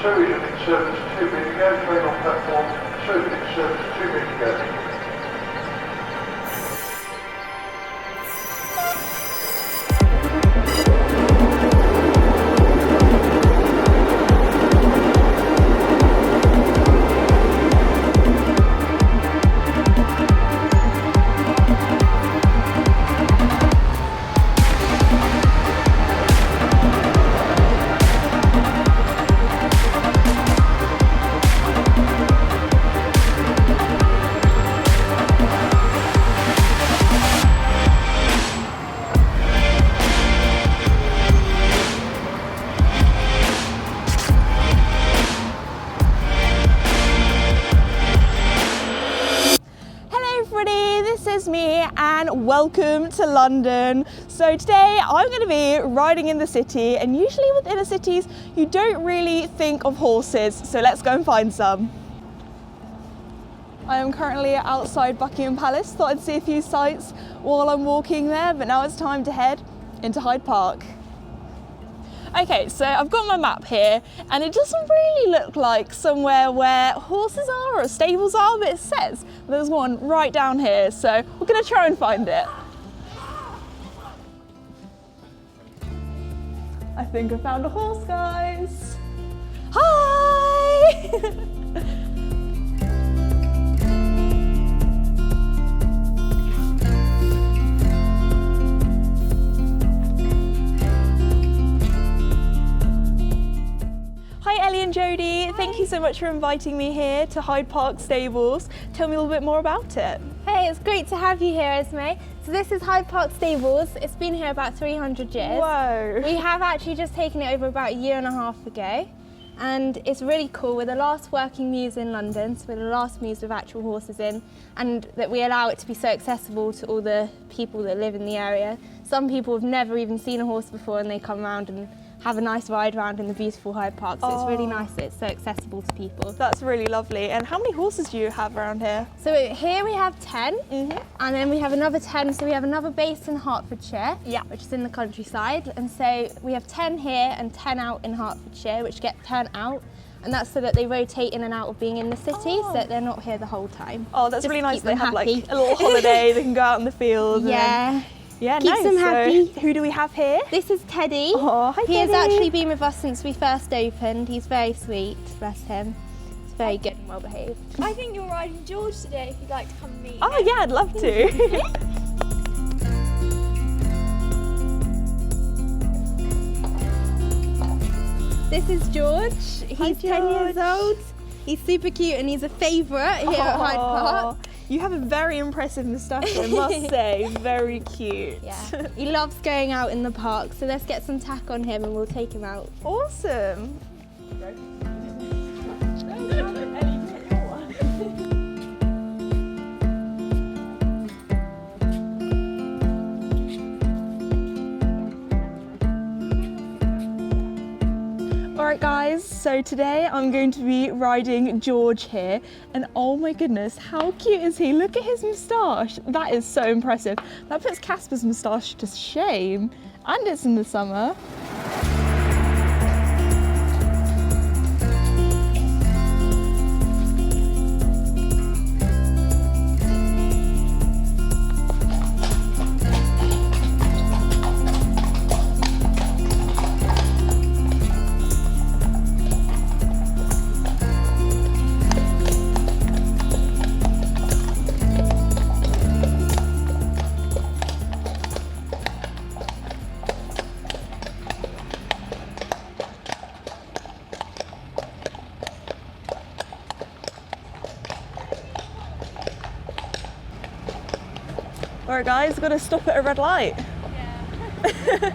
2 is in service 2 minutes ago, train on platform 2 in service 2 minutes ago. Esme and welcome to London. So today I'm going to be riding in the city, and usually with inner cities you don't really think of horses, so let's go and find some. I am currently outside Buckingham Palace. Thought I'd see a few sights while I'm walking there, but now it's time to head into Hyde Park. Okay, so I've got my map here and it doesn't really look like somewhere where horses are or stables are, but it says there's one right down here, so we're gonna try and find it. I think I found a horse, guys. Hi! Hi Ellie and Jodie, thank you so much for inviting me here to Hyde Park Stables. Tell me a little bit more about it. Hey, it's great to have you here, Esme. So this is Hyde Park Stables. It's been here about 300 years. Whoa. We have actually just taken it over about a year and a half ago. And it's really cool. We're the last working mews in London, so we're the last mews with actual horses in, and that we allow it to be so accessible to all the people that live in the area. Some people have never even seen a horse before and they come around and have a nice ride around in the beautiful Hyde Park, so it's really nice that it's so accessible to people. That's really lovely. And how many horses do you have around here? So here we have 10, and then we have another 10, so we have another base in Hertfordshire, which is in the countryside, and so we have 10 here and 10 out in Hertfordshire, which get turned out, and that's so that they rotate in and out of being in the city, so that they're not here the whole time. Oh, that's Just really nice. They have like happy. a little holiday, they can go out in the field. Yeah. Yeah, Keeps nice. them happy. So, who do we have here? This is Teddy. Oh, hi He has Teddy. actually been with us since we first opened. He's very sweet, bless him. He's very good and well behaved. I think you're riding George today if you'd like to come meet. Oh yeah, I'd love to. This is George. He's 10 years old. He's super cute and he's a favourite here at Hyde Park. You have a very impressive moustache, I must say. Very cute. Yeah, he loves going out in the park, so let's get some tack on him and we'll take him out. Awesome. Alright guys, so today I'm going to be riding George here, and oh my goodness, how cute is he? Look at his moustache. That is so impressive. That puts Casper's moustache to shame, and it's in the summer. Alright guys, got to stop at a red light. Yeah.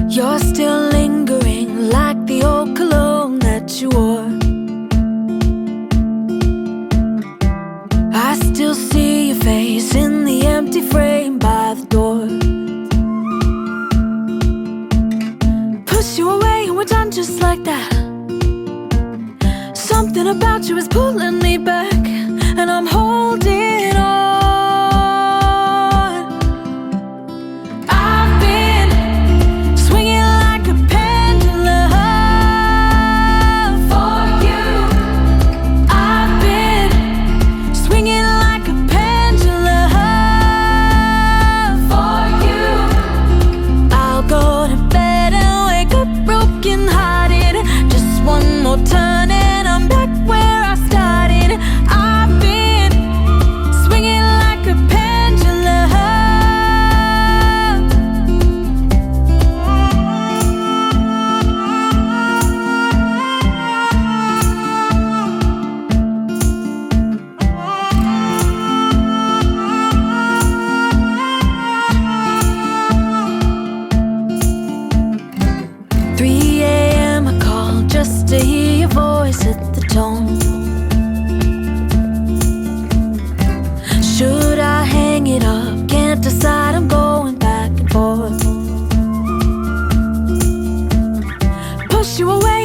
You're still lingering like the old cologne that you wore. I still see your face in the empty frame by the door. You away and we're done just like that. Something about you is pulling me back, and I'm holding on.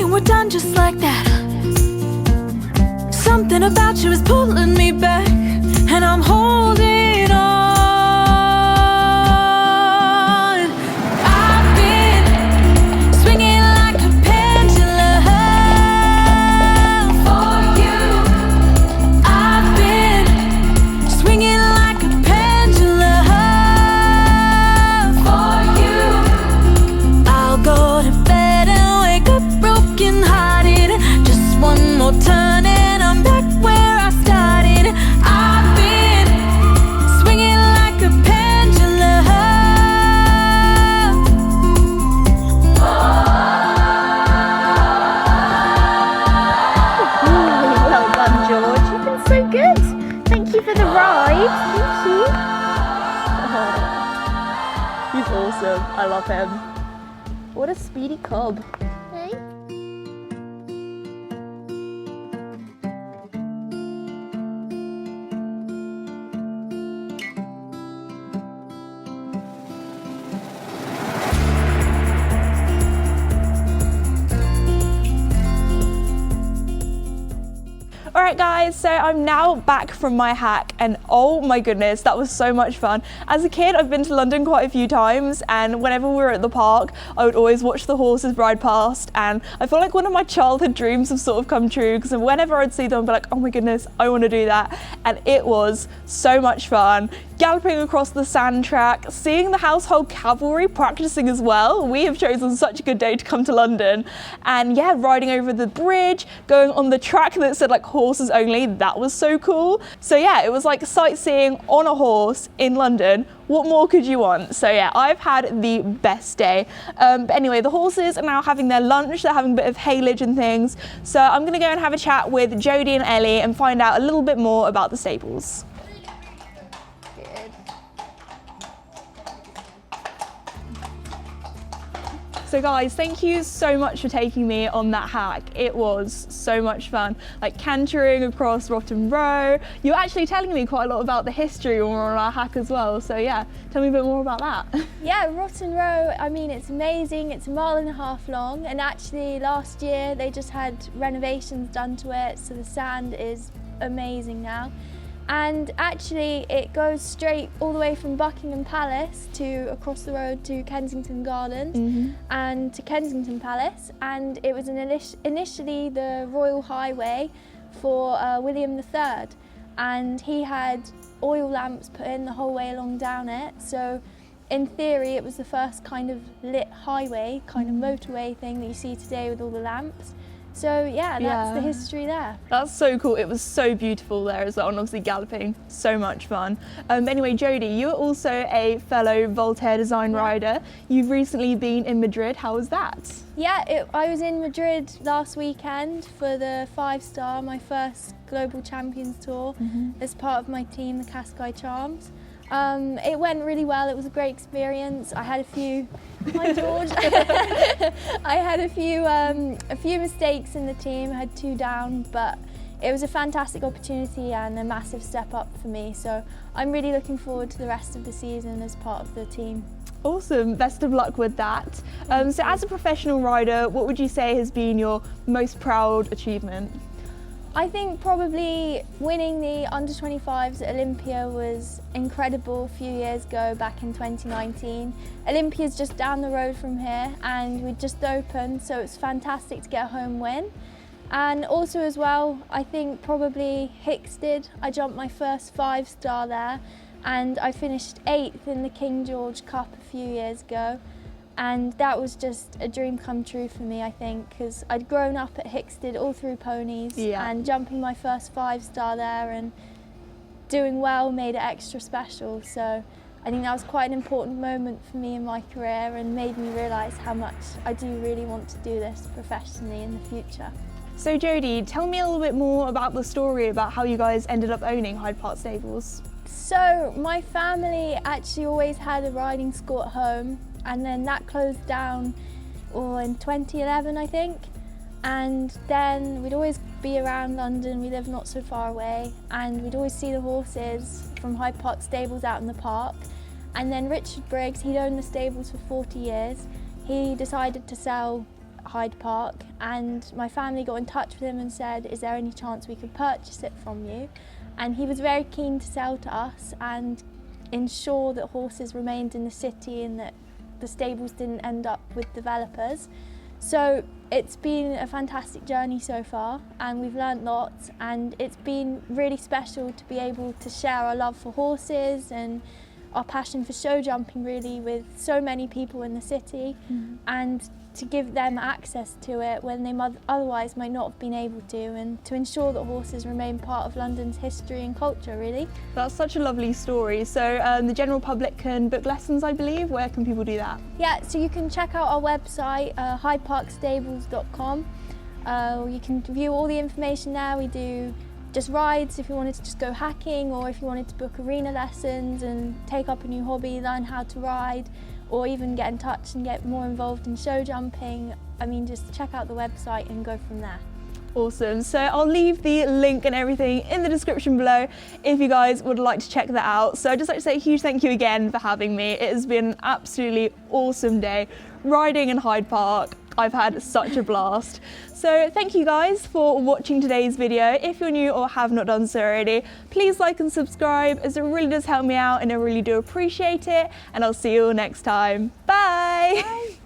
and we're done just like that. Something about you is pulling me back, and I'm holding on. I've been swinging like a pendulum for you. I've been swinging like a pendulum for you. I'll go to bed and wake up broken hearted. Just one more turn and I'm back where I started. I've been swinging like a pendulum. Well done, George. You've been so good. Thank you for the ride. Thank you. He's awesome. I love him. What a speedy cub. Alright guys, so I'm now back from my hack and oh my goodness, that was so much fun. As a kid, I've been to London quite a few times, and whenever we were at the park, I would always watch the horses ride past, and I feel like one of my childhood dreams have sort of come true, because whenever I'd see them, I'd be like, oh my goodness, I want to do that. And it was so much fun. Galloping across the sand track, seeing the household cavalry practicing as well. We have chosen such a good day to come to London. And yeah, riding over the bridge, going on the track that said like horses only, that was so cool. So yeah, it was like sightseeing on a horse in London. What more could you want? So yeah, I've had the best day. But anyway, the horses are now having their lunch. They're having a bit of haylage and things. So I'm gonna go and have a chat with Jodie and Ellie and find out a little bit more about the stables. So guys, thank you so much for taking me on that hack. It was so much fun, like cantering across Rotten Row. You were actually telling me quite a lot about the history when we were on our hack as well. So yeah, tell me a bit more about that. Yeah, Rotten Row, I mean, it's amazing. It's 1.5 miles long, and actually last year they just had renovations done to it, so the sand is amazing now. And actually it goes straight all the way from Buckingham Palace to across the road to Kensington Gardens and to Kensington Palace, and it was initially the Royal Highway for William III, and he had oil lamps put in the whole way along down it, so in theory it was the first kind of lit highway, kind of motorway thing that you see today with all the lamps. So yeah, that's the history there. That's so cool. It was so beautiful there as well, and obviously galloping, so much fun. Anyway, Jodie, you're also a fellow Voltaire design rider. You've recently been in Madrid. How was that? Yeah, I was in Madrid last weekend for the 5-star, my first Global Champions Tour, as part of my team, the Casper Charms. It went really well. It was a great experience. I had a few, hi George. I had a few mistakes in the team. I had 2 down, but it was a fantastic opportunity and a massive step up for me. So I'm really looking forward to the rest of the season as part of the team. Awesome, best of luck with that. So as a professional rider, what would you say has been your most proud achievement? I think probably winning the under-25s at Olympia was incredible a few years ago, back in 2019. Olympia's just down the road from here and we just opened, so it's fantastic to get a home win. And also as well, I think probably Hicksted. I jumped my first 5-star there and I finished 8th in the King George Cup a few years ago. And that was just a dream come true for me, I think, because I'd grown up at Hicksted all through ponies, and jumping my first 5-star there and doing well made it extra special. So I think that was quite an important moment for me in my career and made me realise how much I do really want to do this professionally in the future. So Jodie, tell me a little bit more about the story about how you guys ended up owning Hyde Park Stables. So my family actually always had a riding school at home, and then that closed down in 2011, I think. And then we'd always be around London, we live not so far away, and we'd always see the horses from Hyde Park Stables out in the park. And then Richard Briggs, he'd owned the stables for 40 years, he decided to sell Hyde Park, and my family got in touch with him and said, is there any chance we could purchase it from you? And he was very keen to sell to us and ensure that horses remained in the city and that the stables didn't end up with developers. So it's been a fantastic journey so far, and we've learnt lots, and it's been really special to be able to share our love for horses and our passion for show jumping really with so many people in the city, and to give them access to it when they otherwise might not have been able to, and to ensure that horses remain part of London's history and culture really. That's such a lovely story. So the general public can book lessons, I believe. Where can people do that? Yeah, so you can check out our website, hydeparkstables.com. You can view all the information there. We do just rides if you wanted to just go hacking, or if you wanted to book arena lessons and take up a new hobby, learn how to ride, or even get in touch and get more involved in show jumping. I mean, just check out the website and go from there. Awesome. So I'll leave the link and everything in the description below if you guys would like to check that out. So I'd just like to say a huge thank you again for having me. It has been an absolutely awesome day riding in Hyde Park. I've had such a blast. So thank you guys for watching today's video. If you're new or have not done so already, please like and subscribe, as it really does help me out and I really do appreciate it. And I'll see you all next time. Bye. Bye.